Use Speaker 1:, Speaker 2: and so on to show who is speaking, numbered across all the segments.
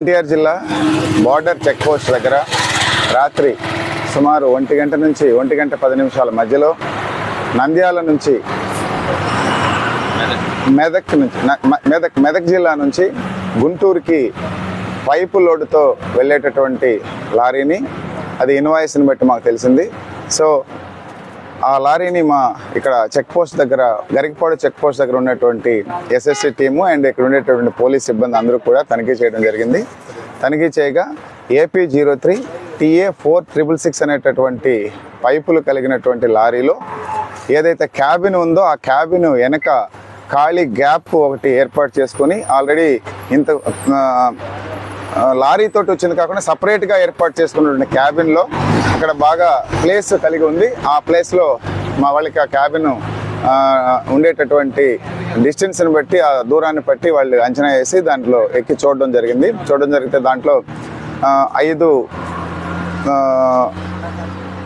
Speaker 1: ఎన్టీఆర్ జిల్లా border check post దగ్గర రాత్రి సుమారు 1 గంట నుంచి 1 గంట 10 నిమిషాల మధ్యలో నంద్యాల నుంచి మెదక్ జిల్లా నుంచి గుంటూరుకి పైపు లోడుతో వెళ్ళేటటువంటి లారీని, అది ఇన్వాయిస్ని బట్టి మాకు తెలిసింది. సో ఆ లారీని మా ఇక్కడ చెక్ పోస్ట్ దగ్గర, గరికపాడు చెక్ పోస్ట్ దగ్గర ఉన్నటువంటి ఎస్ఎస్సి టీము అండ్ ఇక్కడ ఉండేటటువంటి పోలీస్ సిబ్బంది అందరూ కూడా తనిఖీ చేయడం జరిగింది. తనిఖీ చేయగా AP03 TA4666 అనేటటువంటి పైపులు కలిగినటువంటి లారీలో ఏదైతే క్యాబిన్ ఉందో ఆ క్యాబిన్ వెనక ఖాళీ గ్యాప్ ఒకటి ఏర్పాటు చేసుకొని ఆల్రెడీ ఇంత లారీతోటి వచ్చింది కాకుండా సపరేట్గా ఏర్పాటు చేసుకున్నటువంటి క్యాబిన్లో అక్కడ బాగా ప్లేస్ కలిగి ఉంది. ఆ ప్లేస్లో మా వాళ్ళకి ఆ క్యాబిన్ ఉండేటటువంటి డిస్టెన్స్ని బట్టి, ఆ దూరాన్ని బట్టి వాళ్ళు అంచనా వేసి దాంట్లో ఎక్కి చూడడం జరిగితే దాంట్లో 5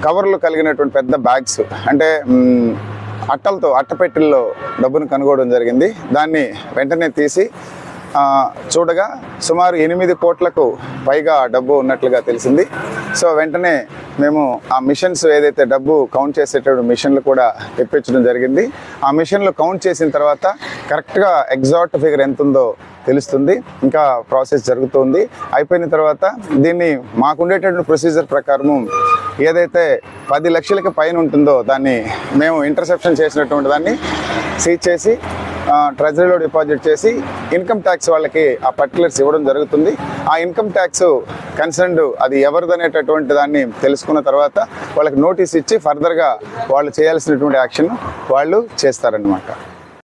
Speaker 1: కవర్లు కలిగినటువంటి పెద్ద బ్యాగ్స్, అంటే అట్టపెట్టెల్లో డబ్బును కనుగొనడం జరిగింది. దాన్ని వెంటనే తీసి చూడగా సుమారు 8 కోట్లకు పైగా డబ్బు ఉన్నట్లుగా తెలిసింది. సో వెంటనే మేము ఆ మిషన్స్, ఏదైతే డబ్బు కౌంట్ చేసేటటువంటి మిషన్లు కూడా తెప్పించడం జరిగింది. ఆ మిషన్లు కౌంట్ చేసిన తర్వాత కరెక్ట్గా ఎగ్జాక్ట్ ఫిగర్ ఎంత ఉందో తెలుస్తుంది. ఇంకా ప్రాసెస్ జరుగుతుంది. అయిపోయిన తర్వాత దీన్ని మాకుండేటటువంటి ప్రొసీజర్ ప్రకారము ఏదైతే 10 లక్షలకి పైన ఉంటుందో దాన్ని మేము ఇంటర్సెప్షన్ చేసినటువంటి దాన్ని సీజ్ చేసి ట్రెజరీలో డిపాజిట్ చేసి ఇన్కమ్ ట్యాక్స్ వాళ్ళకి ఆ పర్టికులర్స్ ఇవ్వడం జరుగుతుంది. ఆ ఇన్కమ్ ట్యాక్స్ కన్సర్న్డ్ అది ఎవరిదనేటటువంటి దాన్ని తెలుసుకున్న తర్వాత వాళ్ళకి నోటీస్ ఇచ్చి ఫర్దర్గా వాళ్ళు చేయాల్సినటువంటి యాక్షన్ వాళ్ళు చేస్తారన్నమాట.